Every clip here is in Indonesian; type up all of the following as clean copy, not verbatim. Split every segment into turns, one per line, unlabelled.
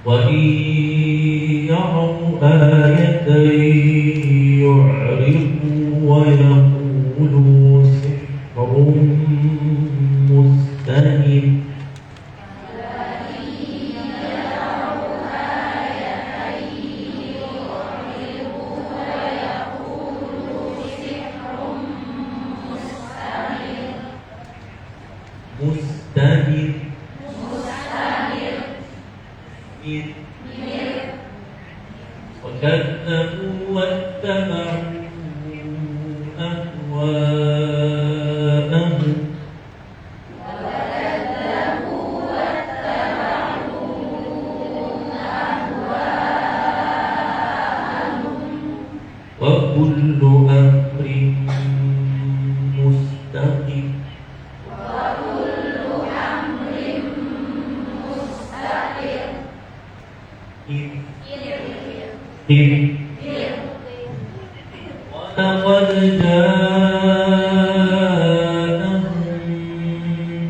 وإن يروا آية يعرضوا ويقولوا سحر مستمر مستمر وكذبوا واتبعوا أهواءهم وكل أمر مستقيم ولقد جاءهم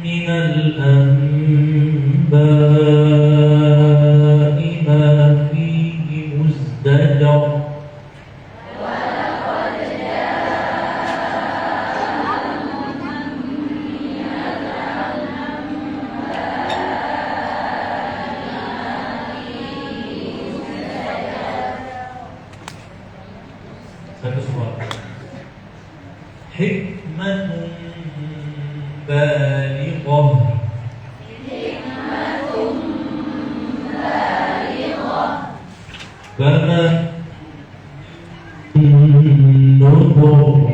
من الأنباء ما فيه مزدجر satu suara hikmatun balighah karena nubur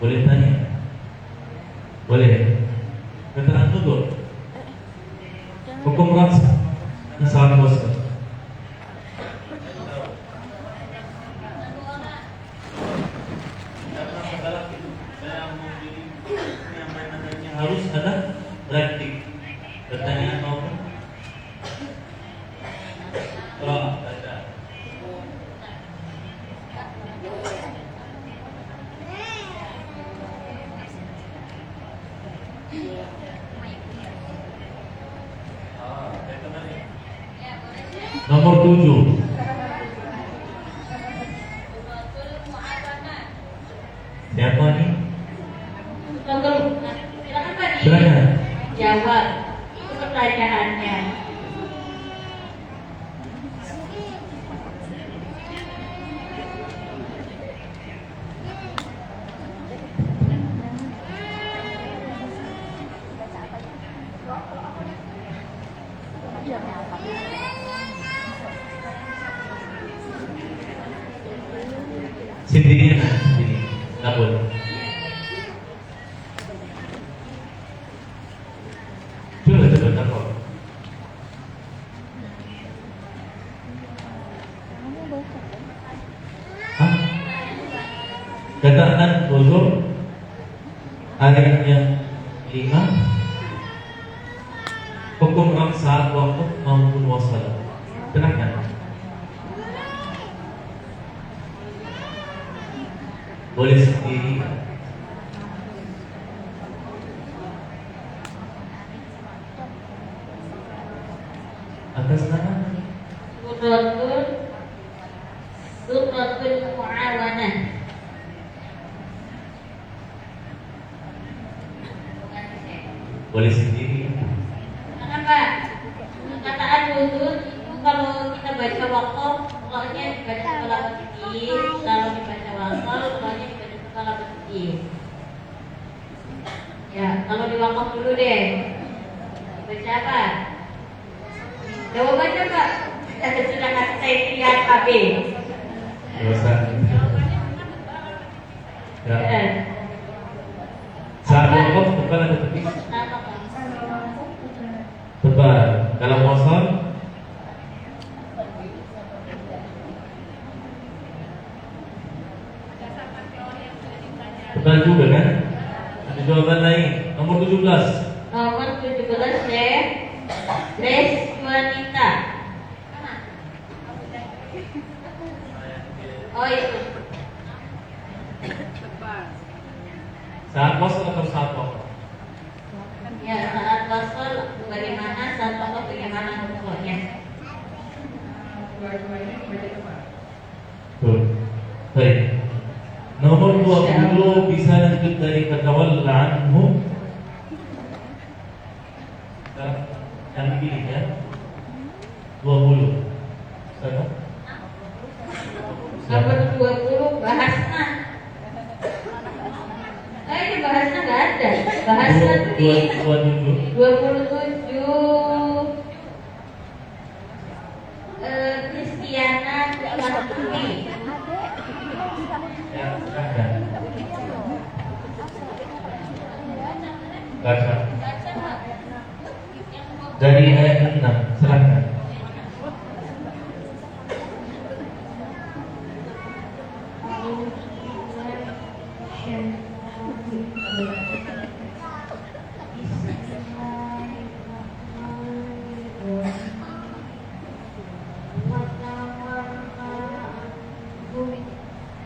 boleh tanya boleh kata nubur hukum rasa saat boskan harus ada praktik pertanyaan maupun ada nomor 7 siapa nih? Silakan
jawab pertanyaannya.
sendirian nggak boleh. Coba takut. Katakan uzur ayat yang 5 hukum saat waktu maupun wassalam. Terangkan. Boleh sendiri. Atas nama
Suratul Mu'awanah.
boleh sendiri.
Kenapa? Perkataan wudhu itu kalau kita baca wakaf, pokoknya dibaca kepala berhenti. Kalau dibaca wakaf, pokoknya dibaca kepala berhenti. Ya, kalau di wakaf dulu deh. Baca apa? Jawabannya Pak. Kita sudah kasih saya pilihan AB.
Dosa. Ya. Saat wakaf depan ada tepi. Depan. Kalau wasal depan juga kan? Ada jawaban lain. Nomor 17.
Nomor 17 deh. Les wanita. Oh itu.
Saat wasal atau saat wakaf?
Ya, wasal bagaimana, saat wakaf bagaimana rukuknya?
Dua-duanya dibaca cepat.
Betul. Baik. Nomor 20 bisa lanjut dari fatawalla anhum. Yang pilih ya. 20. Sana.
Nomor 20 bahasna. Ini bahasna nggak ada. Bahasna tuh di 27. Kristiana Latini.
Ya, silakan. Baca. Dari ayat 6, silakan.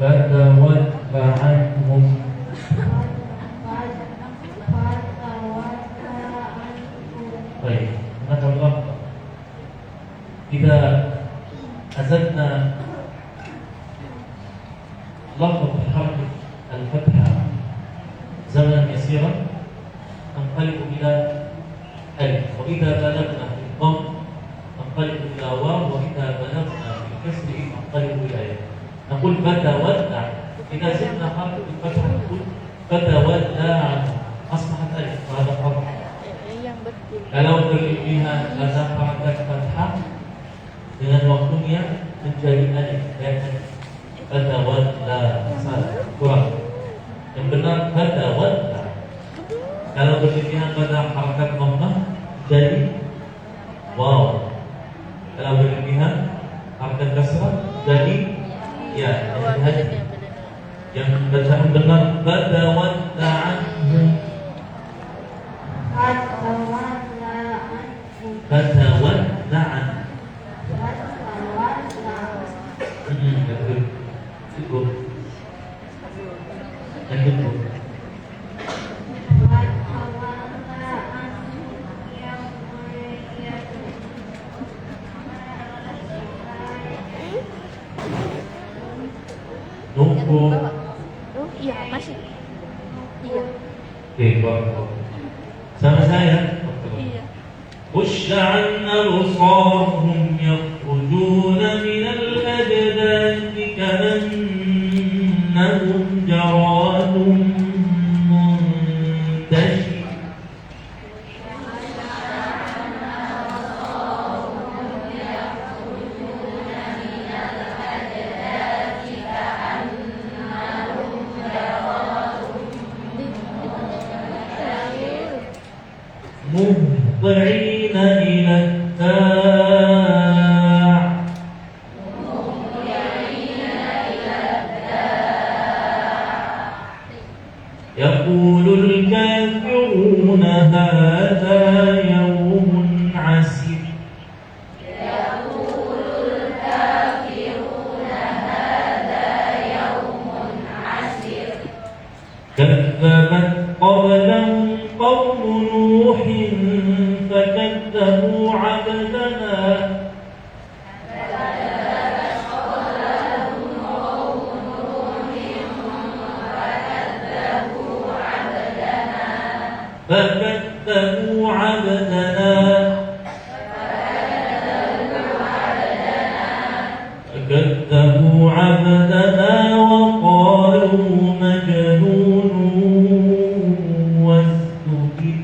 Fatawalla anhum. Baik, Allah kita أزلنا لفظ الحرف الفتحة زمنا يسيرا ننقلب إلى ألف، وإذا بلغنا في الضم ننقلب إلى واو، وإذا بلغنا في الكسر ننقلب إلى ياء. نقول فتولى، إذا زدنا حرف الفتحة نقول فتولى عنه أصبحت ألف، وهذا حرف. Kalau berlebihan karena harakat fathah dengan waktunya menjadi alif, dan fatawalla, salah, kurang. Yang benar fatawalla. Kalau berlebihan pada harakat dhammah jadi waw. Kalau berlebihan harakat kasrah jadi ya. Yang bacaan benar fatawalla anhum. Fatawalla anhum. Betul. Cukup. Cukup. Nunggu.
Oh iya masih. Iya.
Oke, bagus. Sama saya.
Iya.
خش عن أبصارهم يخرجون من الأجداث كأنهم جراد منتشر. مهطعين إلى الداع يقول الكافرون هذا يوم عسير. كذبت قبلهم قوم نوح فكذبوا عبدنا فكذبوا عبدنا وقالوا مجنون وازدجر.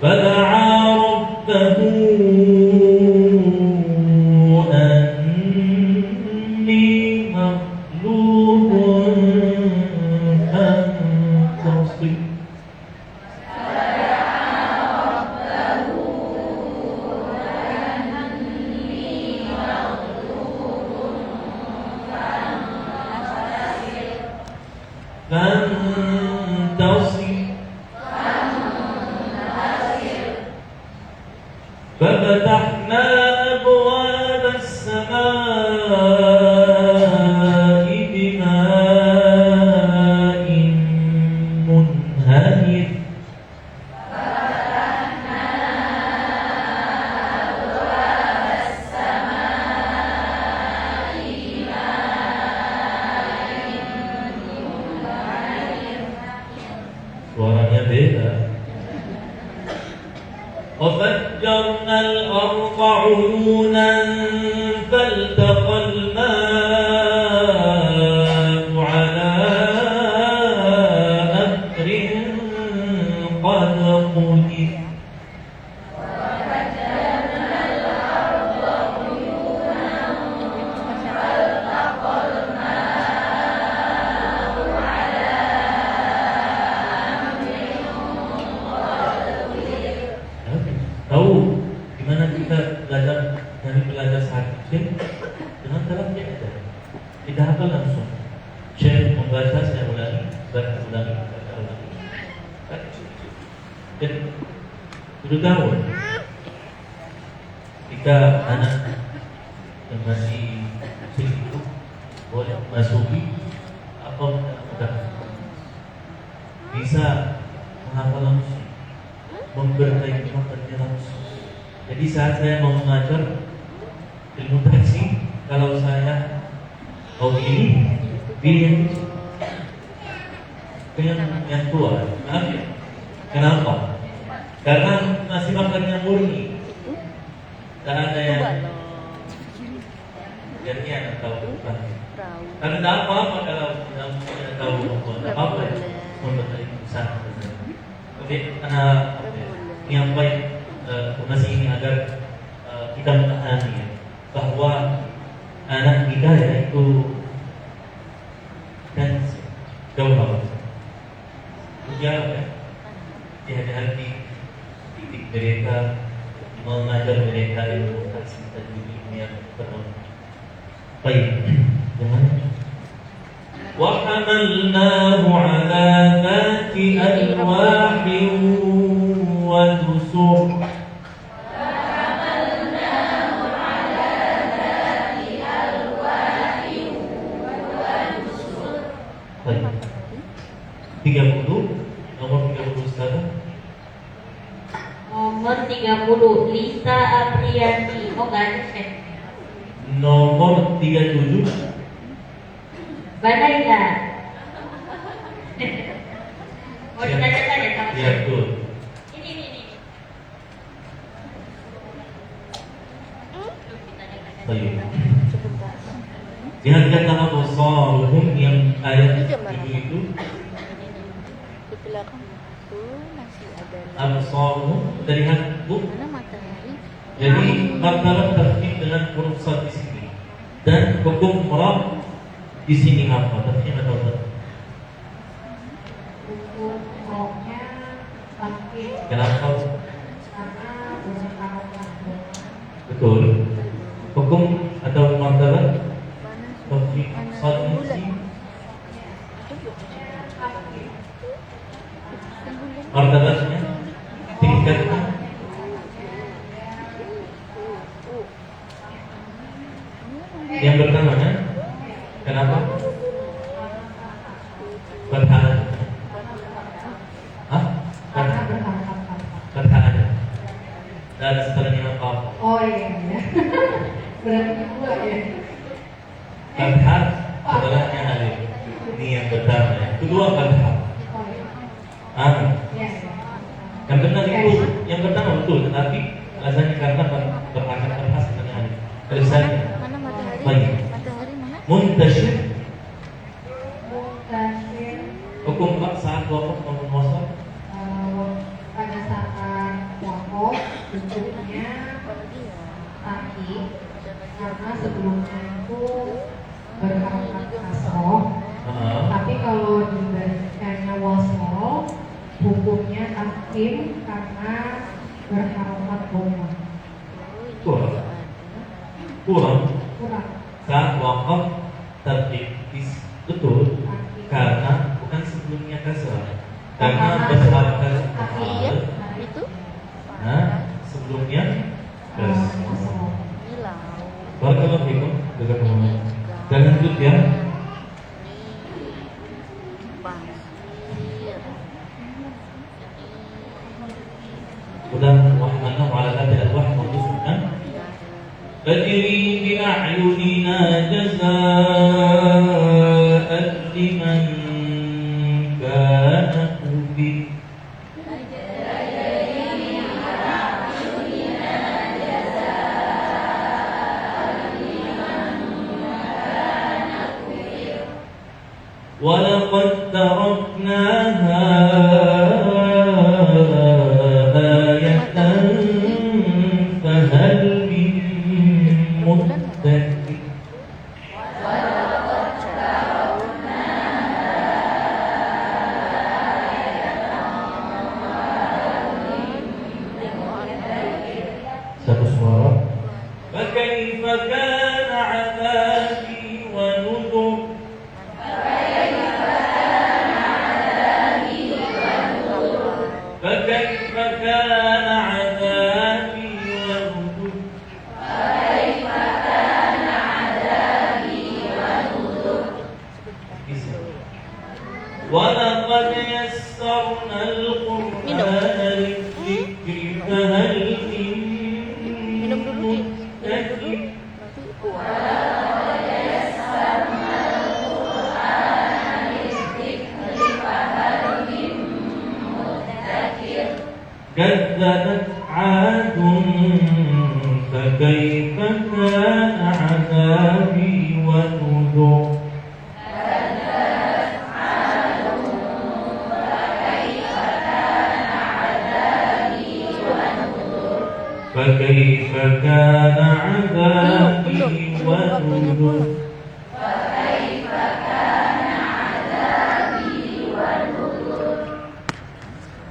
فدعا ربه أني مغلوب فانتصر. فانتصر وفجرنا الأرض عيونا فالتقى الماء على أمر قد قدر Tahu gimana kita belajar dari belajar saat kecil dengan cara belajar. Tidak hafal langsung. Syekh membaca, saya ulangi, baca ulangi, baca ulangi. Dan sudah tahu jika anak yang masih kecil itu boleh masuki apa mudah bisa menghafal langsung, memperbaiki materi langsung. Jadi saat saya mau mengajar ilmu taksi, kalau saya mau ini, pilih yang kecil, yang tua. Maaf ya. Kenapa? Karena masih makannya murni, tak ada yang jadinya atau bukan. Karena tidak apa-apa kalau tidak tahu membuat apa-apa ya, membuat usaha. Oke, karena yang baik masih ini agar kita memahami ya, bahwa anak kita ya itu kan jauh banget. Ujar ya, di hati-hati didik mereka, mengajar mereka ilmu kasih tajwid yang penuh. Baik, jangan. وحملناه على ذات ألواح ودسر Baik. 30, nomor 30 sekarang.
Nomor 30 Lisa Aprianti. Oh nggak ada Chef.
Nomor 37.
Banaila. Mau ditanya-tanya sama
Iya,
Chef?
betul.
Ini.
Baik. Lihat-lihatlah absaruhum yang ayat itu
Di belakang itu masih ada lagi.
absaruhum terlihat bu.
Mana matahari?
Jadi martabat tertib dengan huruf sad di sini dan hukum ra di sini apa? Tertib atau tak?
Hukum roknya pakai
Kenapa?
karena berharokat.
Betul. Hukum atau martabat
Mana
tertib sad di
bulan?
sini. Martabatnya tingkatnya yang pertamanya kenapa? Bertahan. Hah?
Karena berharokat.
Bertahan. Dan setelahnya apa?
Oh iya. Berarti dua ya.
Bertahan. Setelahnya alif. Ini yang pertama. Yang kedua bertahan.
Oh iya.
Amin.
Yes.
Yang benar itu yang pertama betul, tetapi alasannya karena berhasil setelahnya alif. Tulisannya
Mana matahari?
Baik.
Matahari mana?
muntasyir.
Mutasir
Hukum bab saat wakaf maupun wasal.
pada saat wakaf bentuknya
Apalagi ya?
kaki karena sebelumnya itu berharokat kasroh, tapi kalau diberikannya wasol hukumnya takim karena berharokat doma.
Kurang. Kurang
Kurang
saat wakaf tertipis betul
kaki.
karena bukan sebelumnya kasrah. Karena berharokat
Iya, itu.
nah sebelumnya kasrah.
Wasol.
Hilang.
Barakallahu fikum. Jazakumullah. Dan lanjut ya. Udah wahmanahu ala dzati al-wah mawdu'na. Tajri bi a'yunina jazaa'an liman kana kubir. ولقد تركناها آية فهل من مدكر satu suara. فكيف كان عذابي ونذر فكيف كان عذابي ونذر ولقد يسرنا القرآن للذكر فهل من
Minum dulu, Din.
مدكر كذبت عاد فكيف كان عذابي ونذر فكيف كان عذابي ونذر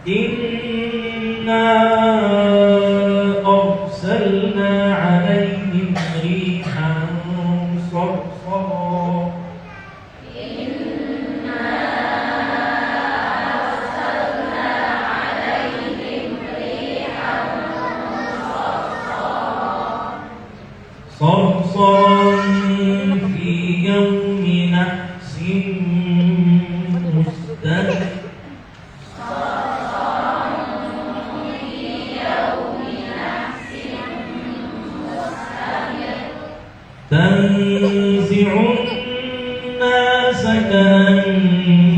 إنا أرسلنا عليهم ريحا صرصرا صرصرا في يوم نحس مستمر تنزع الناس كأنهم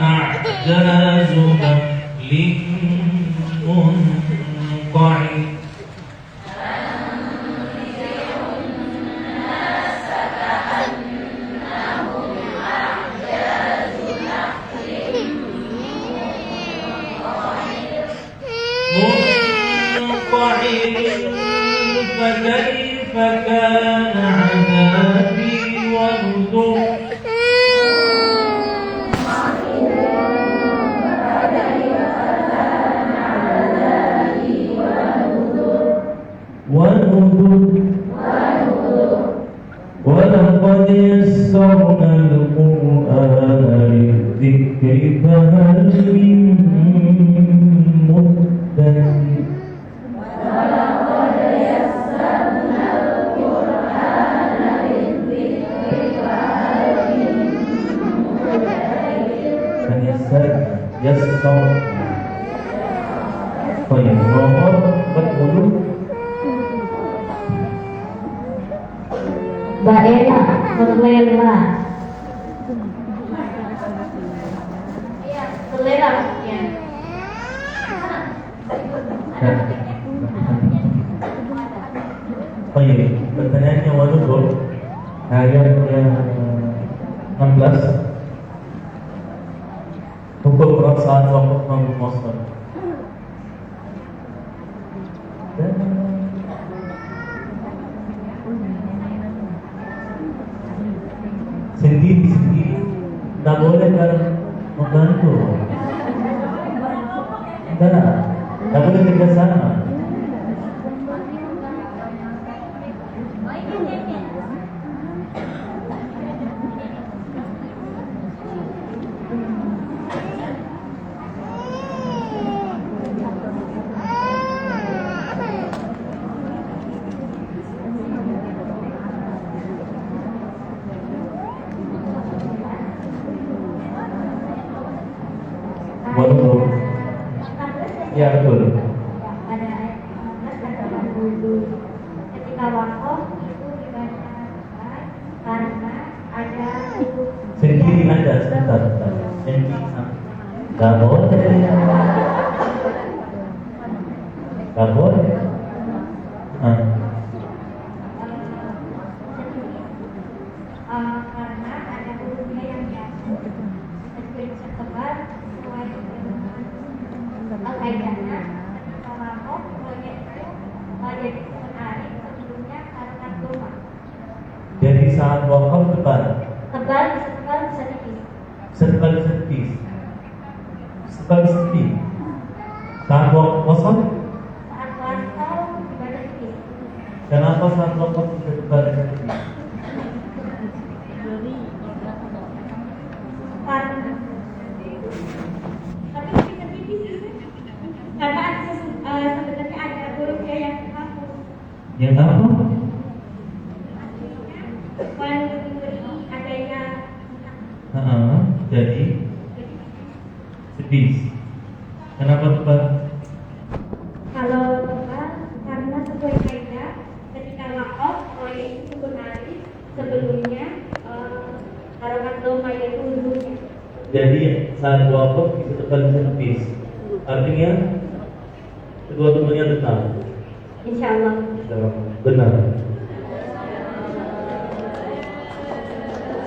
أعجاز نخل منقعر فكيف كان عذابي ونذر ولقد يسرنا القرآن للذكر فهل من مدكر يسر طيب nomor 40
daerah selera selera maksudnya
طيب pertanyaannya waduh ayat yang 16 hukum perasaan waktu mampu master sendiri tak boleh kan membantu tak boleh kerjasama waduh ya betul
pada ayat 15 ada wudhu. Ketika wakaf itu dibaca karena ada
sendiri ada sebentar sendiri tak boleh
karena ada wudhunya yang biasa
Serba servis. Serba servis. Saat waktu kosong.
Saat wasal ibadah tipis.
Kenapa saat waktu serba servis?
Tapi bisa tipis. Karena sebenarnya ada hurufnya yang terhapus.
Yang apa?
Adanya
Jadi servis. Kenapa tepat?
kalau tepat karena sesuai kaidah ketika wakaf oleh itu sukun alif sebelumnya harokat doma yaitu hurufnya.
Jadi saat wakaf bisa tepat servis. Artinya kedua-duanya tetap.
Insyaallah.
Benar.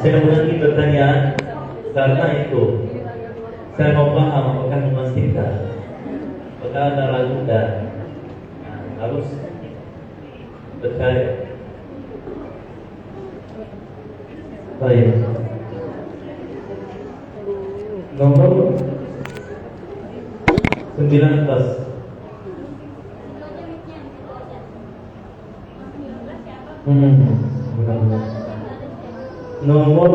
Saya mengulangi pertanyaan karena itu saya mau paham apakah memastikan apakah ada ragu dan harus percaya. Baik. Nomor 19. Benar-benar. Nomor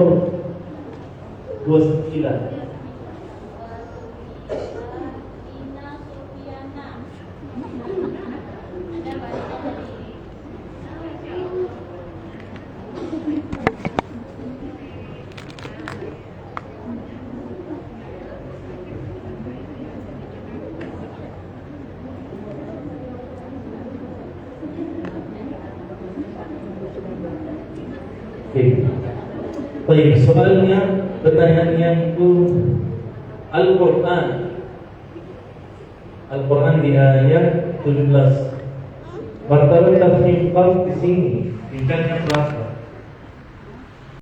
29. Baik, soalnya pertanyaan yang itu Al-Quran di ayat 17. Martabat tafsir di sini tingkatnya berapa?